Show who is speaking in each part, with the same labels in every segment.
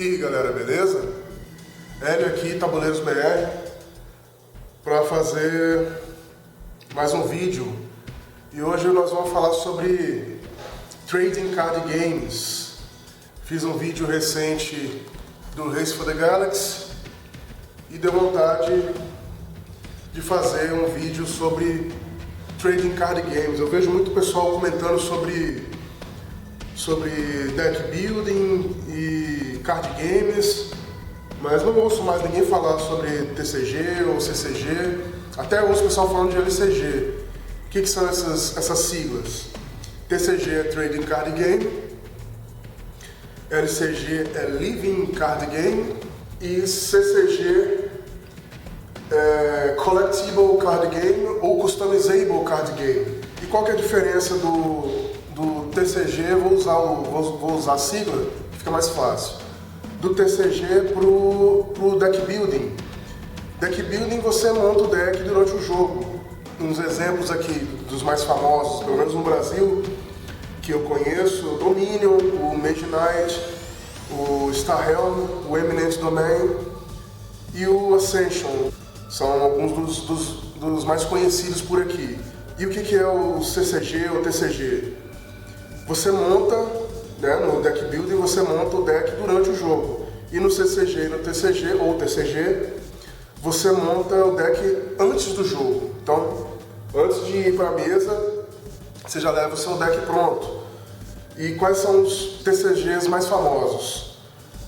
Speaker 1: E aí galera, beleza? Hélio aqui, Tabuleiros BR, para fazer mais um vídeo. E hoje nós vamos falar sobre Trading Card Games. Fiz um vídeo recente do Race for the Galaxy e deu vontade de fazer um vídeo sobre Trading Card Games. Eu vejo muito pessoal comentando sobre deck building e card games, mas não ouço mais ninguém falar sobre TCG ou CCG, até ouço o pessoal falando de LCG. O que são essas siglas? TCG é Trading Card Game, LCG é Living Card Game e CCG é Collectible Card Game ou Customizable Card Game. E qual que é a diferença do TCG? Vou usar a sigla, que fica mais fácil. Do TCG pro deck building. Deck building você monta o deck durante o jogo. Uns exemplos aqui dos mais famosos, pelo menos no Brasil, que eu conheço: o Dominion, o Mage Knight, o Star Helm, o Eminent Domain e o Ascension. São alguns dos mais conhecidos por aqui. E o que é o CCG ou TCG? Você monta, no deck building, você monta o deck durante o jogo. E no CCG e no TCG, ou TCG, você monta o deck antes do jogo. Então, antes de ir para a mesa, você já leva o seu deck pronto. E quais são os TCGs mais famosos?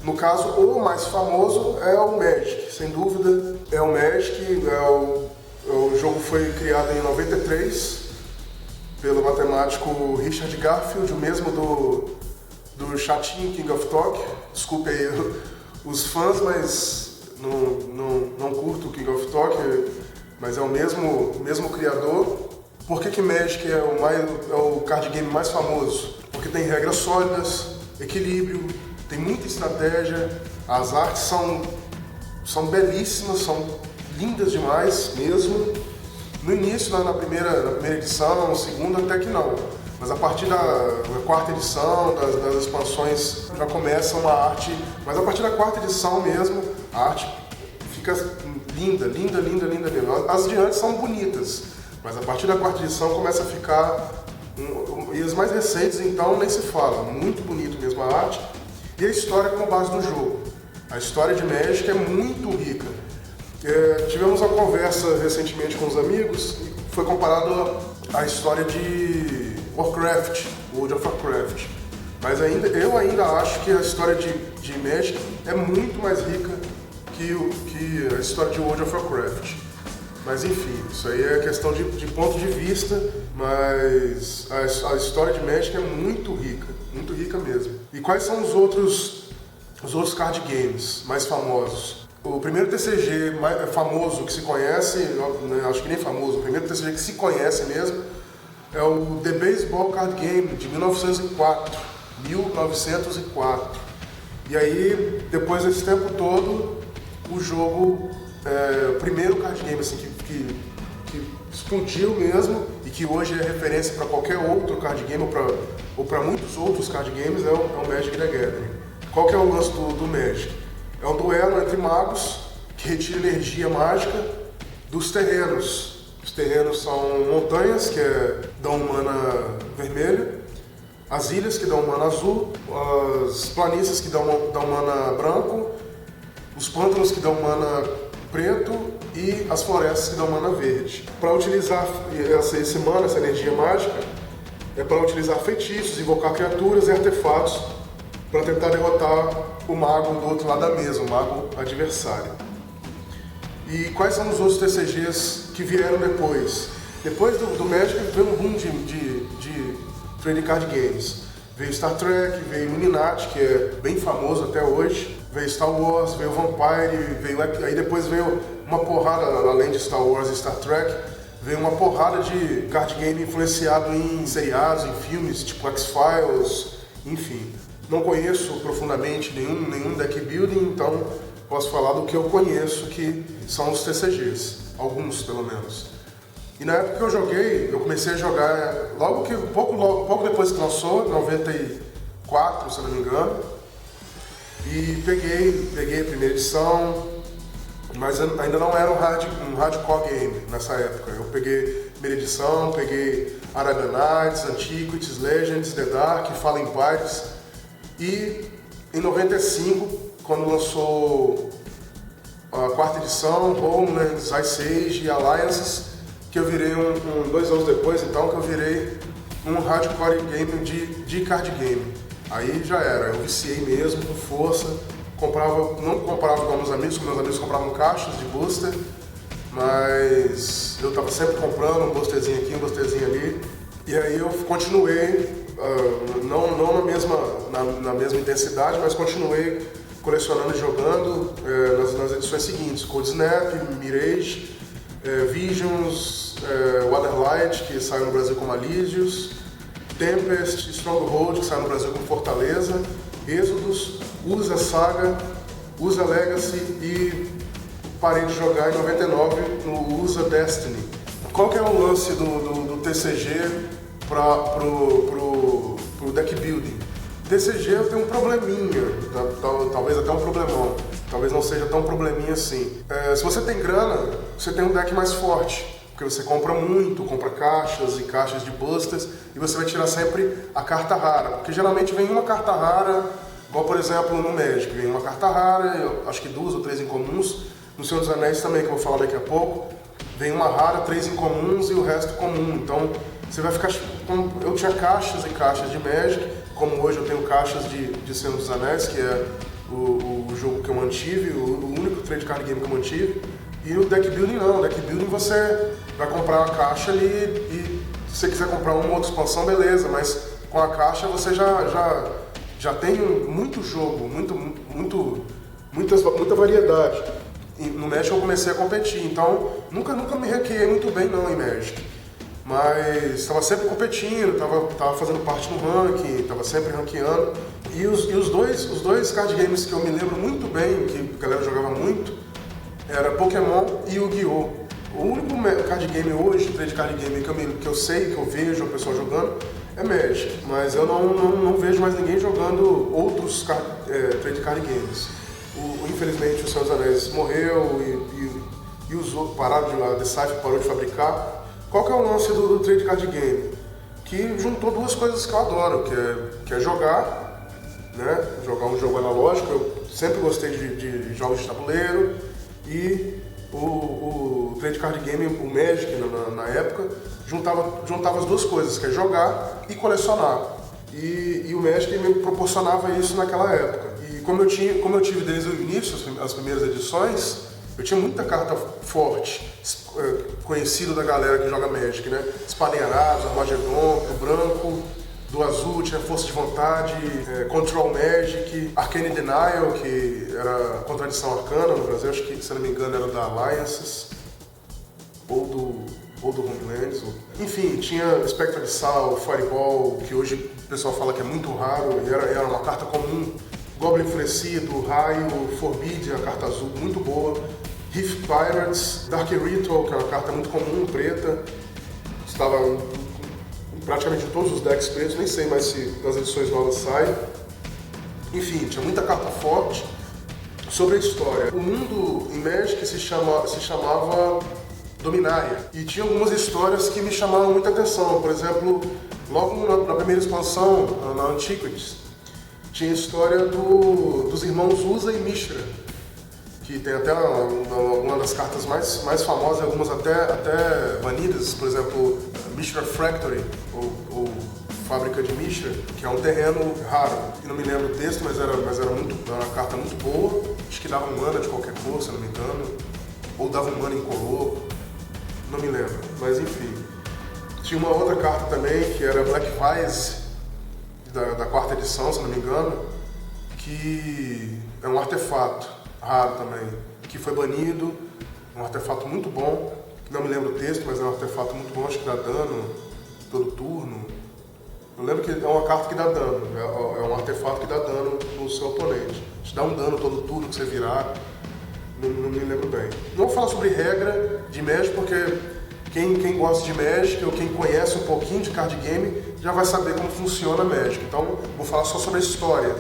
Speaker 1: No caso, o mais famoso é o Magic, sem dúvida. É o Magic, o jogo foi criado em 93 pelo matemático Richard Garfield, o mesmo do chatinho King of Talk. Desculpe aí os fãs, mas não curto o King of Talk, mas é o mesmo criador. Por que Magic é o card game mais famoso? Porque tem regras sólidas, equilíbrio, tem muita estratégia, as artes são belíssimas, são lindas demais mesmo. No início, na primeira edição, na segunda até que não. Mas a partir da quarta edição, das expansões, já começa uma arte. Mas a partir da quarta edição mesmo, a arte fica linda. As de antes são bonitas, mas a partir da quarta edição começa a ficar... E as mais recentes, então, nem se fala. Muito bonito mesmo a arte. E a história como base do jogo. A história de Magic é muito rica. Tivemos uma conversa recentemente com os amigos e foi comparado à história de Warcraft, World of Warcraft. Mas eu ainda acho que a história de Magic é muito mais rica que a história de World of Warcraft. Mas enfim, isso aí é questão de ponto de vista, mas a história de Magic é muito rica mesmo. E quais são os outros card games mais famosos? O primeiro TCG mais famoso que se conhece, acho que nem famoso, o primeiro TCG que se conhece mesmo, é o The Baseball Card Game, de 1904. E aí, depois desse tempo todo, o jogo, o primeiro card game assim, que explodiu mesmo, e que hoje é referência para qualquer outro card game, ou para muitos outros card games, é o Magic the Gathering. Qual que é o lance do Magic? É um duelo entre magos que retira energia mágica dos terrenos. Os terrenos são montanhas, que dão mana vermelha, as ilhas, que dão mana azul, as planícies, que dão mana branco, os pântanos, que dão mana preto, e as florestas, que dão mana verde. Para utilizar esse mana, essa energia mágica, é para utilizar feitiços, invocar criaturas e artefatos para tentar derrotar o mago do outro lado da mesa, o mago adversário. E quais são os outros TCGs que vieram depois? Depois do Magic veio um boom de Trading Card Games. Veio Star Trek, veio Illuminati, que é bem famoso até hoje. Veio Star Wars, veio Vampire, aí depois veio uma porrada, além de Star Wars e Star Trek, veio uma porrada de card game influenciado em seriados, em filmes, tipo X-Files, enfim. Não conheço profundamente nenhum deck building, então posso falar do que eu conheço, que são os TCGs, alguns pelo menos. E na época que eu joguei, eu comecei a jogar pouco depois que lançou, em 94, se não me engano. E peguei a primeira edição, mas ainda não era um hardcore game nessa época. Eu peguei a primeira edição, peguei Arabian Nights, Antiquities, Legends, The Dark, Fallen Empires. E em 95, quando lançou a quarta edição, Homelands, Ice Age e Alliances, que eu virei 2 anos depois, então, que eu virei um hardcore game de card game. Aí já era, eu viciei mesmo, com força, não comprava com meus amigos compravam caixas de booster, mas eu estava sempre comprando um boosterzinho aqui, um boosterzinho ali, e aí eu continuei, não na mesma intensidade, mas continuei colecionando e jogando nas edições seguintes, Cold Snap, Mirage, Visions, Waterlight, que saiu no Brasil como Alysius, Tempest, Stronghold, que saiu no Brasil como Fortaleza, Exodus, USA Saga, USA Legacy e parei de jogar em 99 no USA Destiny. Qual que é o lance do TCG pro deck building? TCG eu tenho um probleminha, talvez até um problemão, talvez não seja tão probleminha assim. Se você tem grana, você tem um deck mais forte, porque você compra caixas e caixas de busters e você vai tirar sempre a carta rara, porque geralmente vem uma carta rara, igual por exemplo no Magic, vem uma carta rara, eu acho que 2 ou 3 incomuns, no Senhor dos Anéis também, que eu vou falar daqui a pouco, vem uma rara, 3 incomuns e o resto comum, então você vai ficar... Eu tinha caixas e caixas de Magic, como hoje eu tenho caixas de Senhor dos Anéis, que é o jogo que eu mantive, o único trade card game que eu mantive. E o deck building não, o deck building você vai comprar uma caixa ali e se você quiser comprar uma outra expansão, beleza, mas com a caixa você já tem muito jogo, muita variedade. E no Magic eu comecei a competir, então nunca me ranqueei muito bem não em Magic. Mas estava sempre competindo, estava fazendo parte do ranking, estava sempre ranqueando. E os dois card games que eu me lembro muito bem, que a galera jogava muito, era Pokémon e Yu-Gi-Oh! O único card game hoje, trade card game que eu sei, que eu vejo o pessoal jogando, é Magic. Mas eu não vejo mais ninguém jogando outros trade card games. Infelizmente o Senhor dos Anéis morreu e a Decipher parou de fabricar. Qual que é o lance do trade card game? Que juntou 2 coisas que eu adoro, que é jogar, né? Jogar um jogo analógico. Eu sempre gostei de jogos de tabuleiro e o trade card game, o Magic na época, juntava as 2 coisas, que é jogar e colecionar. E o Magic me proporcionava isso naquela época. E como eu tive desde o início, as primeiras edições, eu tinha muita carta forte, conhecido da galera que joga Magic, né? Espanharados, Armagedon, do branco, do azul tinha Força de Vontade, Control Magic, Arcane Denial, que era Contradição Arcana no Brasil, acho que, se não me engano, era da Alliances, ou do Homelands. Enfim, tinha Spectre Abyssal, Fireball, que hoje o pessoal fala que é muito raro, e era uma carta comum. Goblin Enfurecido, Raio, Forbid, a carta azul, muito boa. Rift Pirates, Dark Ritual, que é uma carta muito comum, preta. Estava praticamente em todos os decks pretos, nem sei mais se nas edições novas sai. Enfim, tinha muita carta forte. Sobre a história, o mundo em Magic se chamava Dominaria. E tinha algumas histórias que me chamaram muita atenção. Por exemplo, logo na primeira expansão, na Antiquities, tinha a história dos irmãos Usa e Mishra, que tem até uma das cartas mais famosas, algumas até banidas, por exemplo, Mishra Factory, ou Fábrica de Mishra, que é um terreno raro. E não me lembro o texto, mas era uma carta muito boa, acho que dava um mana de qualquer cor, se não me engano, ou dava um mana incolor, não me lembro, mas enfim. Tinha uma outra carta também, que era Black Vise, da quarta edição, se não me engano, que é um artefato raro também, que foi banido, um artefato muito bom, que não me lembro o texto, mas é um artefato muito bom, acho que dá dano todo turno. Eu lembro que é uma carta que dá dano, é um artefato que dá dano no seu oponente. Te dá um dano todo turno que você virar, não me lembro bem. Não vou falar sobre regra de Magic, porque quem gosta de Magic ou quem conhece um pouquinho de card game já vai saber como funciona Magic. Então vou falar só sobre a história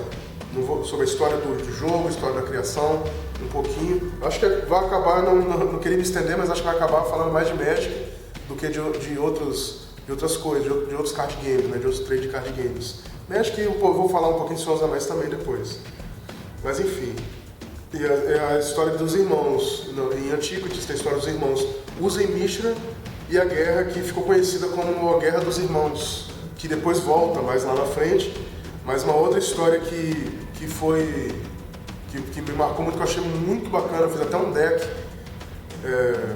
Speaker 1: sobre a história do jogo, a história da criação, um pouquinho. Acho que vai acabar, não queria me estender, mas acho que vai acabar falando mais de Magic do que de outras coisas, de outros card games, né, de outros trade card games. Magic eu vou falar um pouquinho de Senhor dos Anéis também depois. Mas enfim, e a história dos irmãos, em Antiquities tem a história dos irmãos Usa e Mishra e a guerra que ficou conhecida como a Guerra dos Irmãos, que depois volta mais lá na frente, mas uma outra história que me marcou muito, que eu achei muito bacana. Eu fiz até um deck,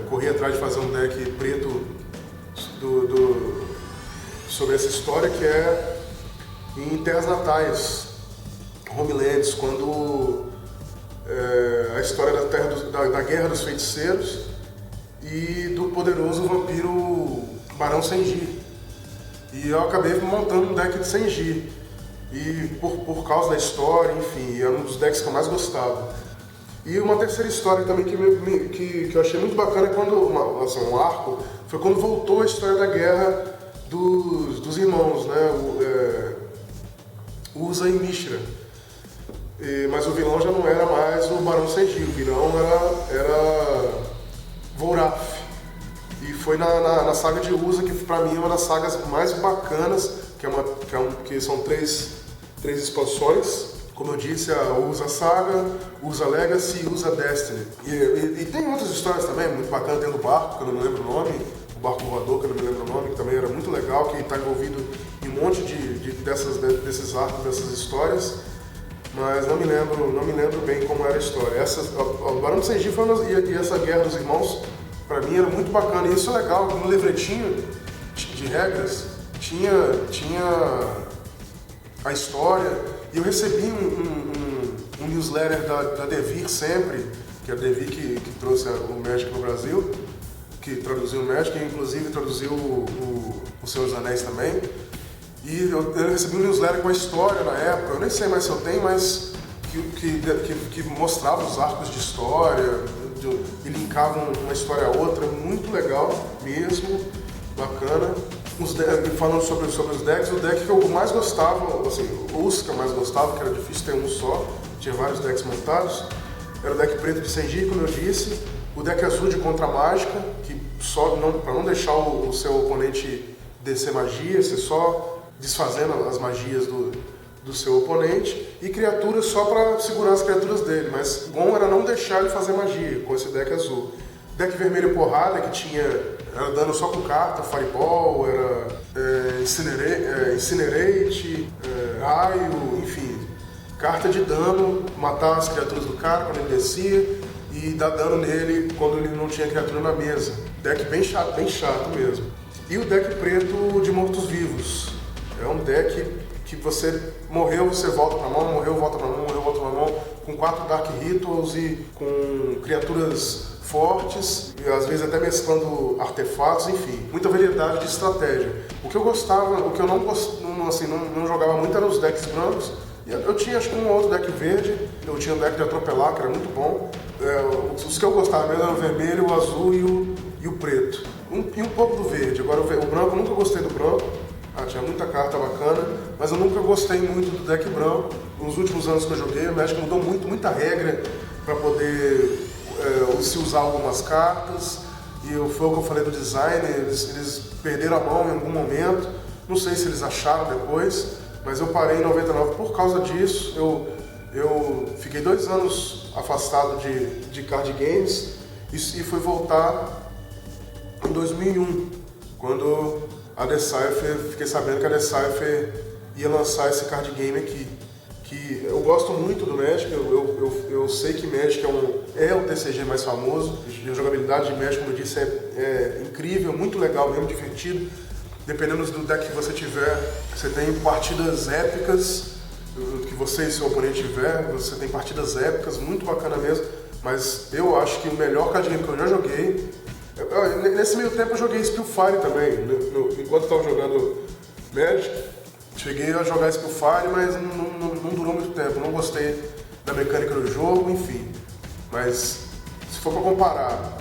Speaker 1: corri atrás de fazer um deck preto sobre essa história, que é em Terras Natais, Homelands, quando a história da Guerra dos Feiticeiros e do poderoso vampiro Barão Senji. E eu acabei montando um deck de Senji. E por causa da história, enfim, era um dos decks que eu mais gostava. E uma terceira história também que eu achei muito bacana é quando, um arco, foi quando voltou a história da guerra dos irmãos, né? Usa e Mishra. Mas o vilão já não era mais o Barão Senji, o vilão era Volrath. E foi na saga de Usa, que pra mim é uma das sagas mais bacanas, que são três expansões. Como eu disse, a Usa Saga, Usa Legacy e Usa Destiny. E tem outras histórias também, muito bacanas, tem do barco, que eu não me lembro o nome, o barco voador, que eu não me lembro o nome, que também era muito legal, que está envolvido em um monte desses arcos, dessas histórias. Mas não me lembro bem como era a história. O Barão de Senji e essa Guerra dos Irmãos, pra mim, era muito bacana. E isso é legal, no livretinho de regras tinha a história, e eu recebi um newsletter da Devir sempre, que é a Devir que trouxe o Magic no Brasil, que traduziu o Magic, e inclusive traduziu o Senhor dos Anéis também. E eu recebi um newsletter com a história na época, eu nem sei mais se eu tenho, mas que mostrava os arcos de história, e linkavam uma história a outra, muito legal mesmo, bacana. Falando sobre os decks, o deck que eu mais gostava, assim, os que eu mais gostava, que era difícil ter um só, tinha vários decks montados, era o deck preto de Senji, como eu disse, o deck azul de Contra-Mágica, que para não deixar o seu oponente descer magia, você só desfazendo as magias do seu oponente, e criaturas só para segurar as criaturas dele, mas bom era não deixar ele fazer magia com esse deck azul. Deck vermelho porrada, que era dano só com carta, Fireball, era Incinerate, Raio, enfim, carta de dano, matar as criaturas do cara quando ele descia e dar dano nele quando ele não tinha criatura na mesa. Deck bem chato mesmo. E o deck preto de mortos-vivos. É um deck que você morreu, você volta pra mão, morreu, volta pra mão, morreu, volta pra mão, com 4 Dark Rituals e com criaturas fortes, e às vezes até mesclando artefatos, enfim, muita variedade de estratégia. O que eu gostava, o que eu não jogava muito eram os decks brancos. Eu tinha acho que um outro deck verde, eu tinha um deck de atropelar, que era muito bom. Os que eu gostava mesmo eram o vermelho, o azul e o preto. E um pouco do verde. Agora o branco, eu nunca gostei do branco. Tinha muita carta bacana, mas eu nunca gostei muito do deck branco. Nos últimos anos que eu joguei, o Magic mudou muita regra para poder se usar algumas cartas. E foi o que eu falei do design, eles perderam a mão em algum momento. Não sei se eles acharam depois, mas eu parei em 99 por causa disso. Eu fiquei 2 anos afastado de card games e fui voltar em 2001, quando a Decipher, fiquei sabendo que a Decipher ia lançar esse card game aqui. Que eu gosto muito do Magic, eu sei que Magic é o TCG mais famoso, a jogabilidade de Magic, como eu disse, é incrível, muito legal mesmo, divertido. Dependendo do deck que você tiver, você tem partidas épicas, que você e seu oponente tiver, você tem partidas épicas, muito bacana mesmo, mas eu acho que o melhor card game que eu já joguei, nesse meio tempo eu joguei Spellfire também, enquanto eu estava jogando Magic, cheguei a jogar Spellfire, mas não durou muito tempo, não gostei da mecânica do jogo, enfim, mas se for para comparar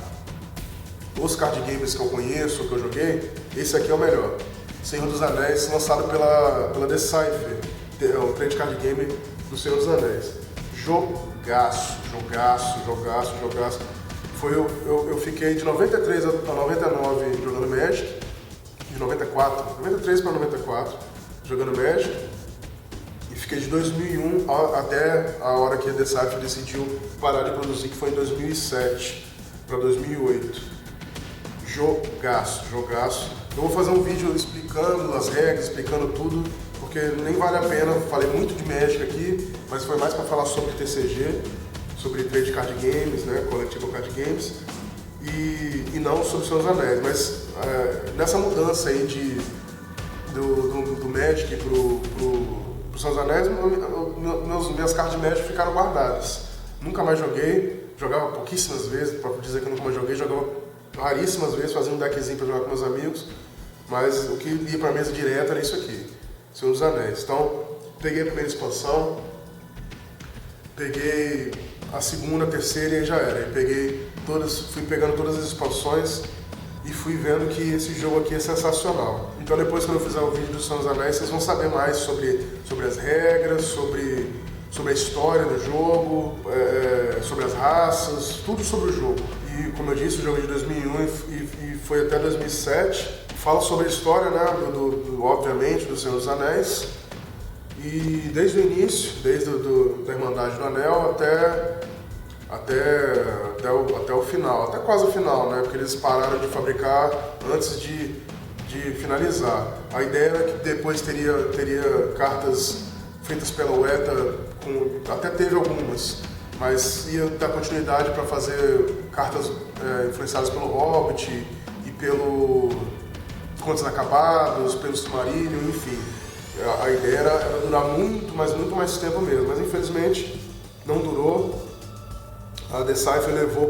Speaker 1: os card games que eu conheço, que eu joguei, esse aqui é o melhor. Senhor dos Anéis, lançado pela Decipher, é um trade card game do Senhor dos Anéis. Jogaço, jogaço, jogaço, jogaço. Eu fiquei de 93 a 99 jogando Magic, de 93 para 94 jogando Magic, e fiquei de 2001 até a hora que a Decipher decidiu parar de produzir, que foi em 2007 para 2008. Jogaço, jogaço. Eu vou fazer um vídeo explicando as regras, explicando tudo, porque nem vale a pena. Falei muito de Magic aqui, mas foi mais para falar sobre TCG, sobre Trade Card Games, né, Collectible Card Games, e não sobre Senhor dos Anéis. Mas nessa mudança aí do Magic pro Senhor dos Anéis, minhas cartas de Magic ficaram guardadas. Nunca mais joguei, jogava pouquíssimas vezes, para dizer que eu nunca mais joguei, jogava raríssimas vezes, fazia um deckzinho para jogar com meus amigos, mas o que ia para a mesa direta era isso aqui, Senhor dos Anéis. Então, peguei a primeira expansão, peguei a segunda, a terceira e aí já era. Fui pegando todas as expansões e fui vendo que esse jogo aqui é sensacional. Então depois, quando eu fizer o vídeo do Senhor dos Anéis, vocês vão saber mais sobre as regras, sobre a história do jogo, sobre as raças, tudo sobre o jogo. E como eu disse, o jogo é de 2001 e foi até 2007. Fala sobre a história, né, obviamente, do Senhor dos Anéis. E desde o início, da Irmandade do Anel até o final, até quase o final, né? Porque eles pararam de fabricar antes de finalizar. A ideia era que depois teria cartas feitas pela Weta, até teve algumas, mas ia dar continuidade para fazer cartas influenciadas pelo Hobbit e pelo Contos Inacabados, pelo Silmarillion, enfim. A ideia era durar muito mais tempo mesmo, mas infelizmente não durou. A Decipher levou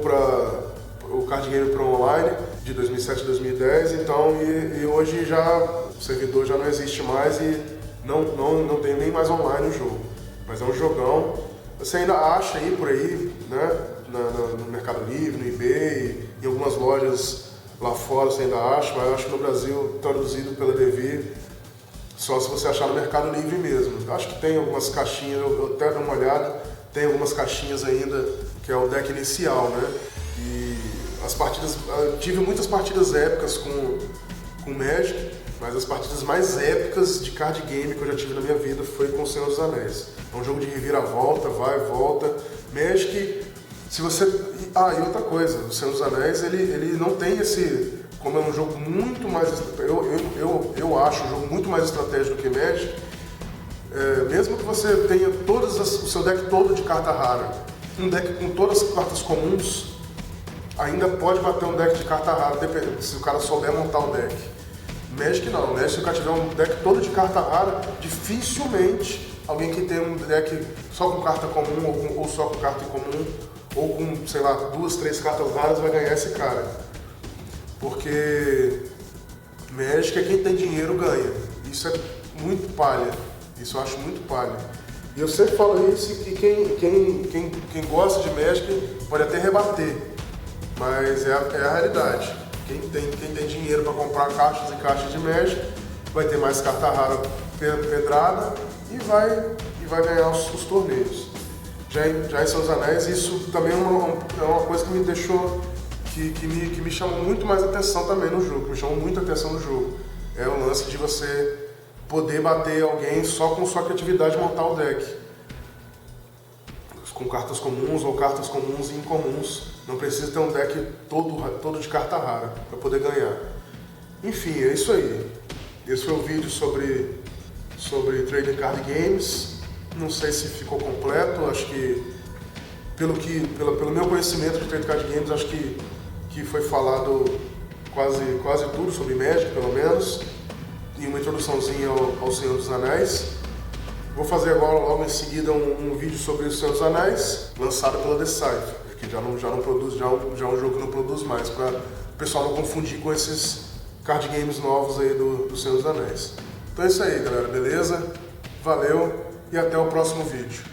Speaker 1: o card game para o online de 2007 a 2010, então e hoje o servidor já não existe mais e não tem nem mais online o jogo. Mas é um jogão. Você ainda acha aí por aí, né, no Mercado Livre, no eBay, em algumas lojas lá fora você ainda acha, mas eu acho que no Brasil, traduzido pela Devir, só se você achar no Mercado Livre mesmo. Eu acho que tem algumas caixinhas, eu até dou uma olhada, tem algumas caixinhas ainda, que é o deck inicial, né? E as partidas, eu tive muitas partidas épicas com Magic, mas as partidas mais épicas de card game que eu já tive na minha vida foi com o Senhor dos Anéis. É um jogo de reviravolta, vai e volta. Magic, se você... e outra coisa, o Senhor dos Anéis, ele não tem esse... Como é um jogo muito mais... Eu acho um jogo muito mais estratégico do que Magic, mesmo que você tenha o seu deck todo de carta rara, um deck com todas as cartas comuns, ainda pode bater um deck de carta rara, se o cara souber montar o deck. Magic não, Magic, se o cara tiver um deck todo de carta rara, dificilmente alguém que tem um deck só com carta comum ou só com carta comum, ou com, sei lá, 2, 3 cartas raras vai ganhar esse cara. Porque Magic é quem tem dinheiro ganha. Isso é muito palha. Isso eu acho muito palha. E eu sempre falo isso, que quem gosta de Magic pode até rebater, mas é a realidade. Quem tem dinheiro para comprar caixas e caixas de Magic vai ter mais carta rara pedrada e vai ganhar os torneios. Já em Senhor dos Anéis, isso também é uma coisa que me deixou, que me chamou muito mais atenção também no jogo, me chamou muita atenção no jogo. É o lance de você poder bater alguém só com sua criatividade montar o deck. Com cartas comuns ou cartas comuns e incomuns. Não precisa ter um deck todo de carta rara para poder ganhar. Enfim, é isso aí. Esse foi o vídeo sobre Trading Card Games. Não sei se ficou completo, acho que pelo meu conhecimento de Trading Card Games, acho que foi falado quase tudo sobre Magic, pelo menos, e uma introduçãozinha ao Senhor dos Anéis. Vou fazer agora, logo em seguida, um vídeo sobre o Senhor dos Anéis, lançado pela Decipher, que já não produz, já é um jogo que não produz mais, para o pessoal não confundir com esses card games novos aí do Senhor dos Anéis. Então é isso aí, galera, beleza? Valeu e até o próximo vídeo.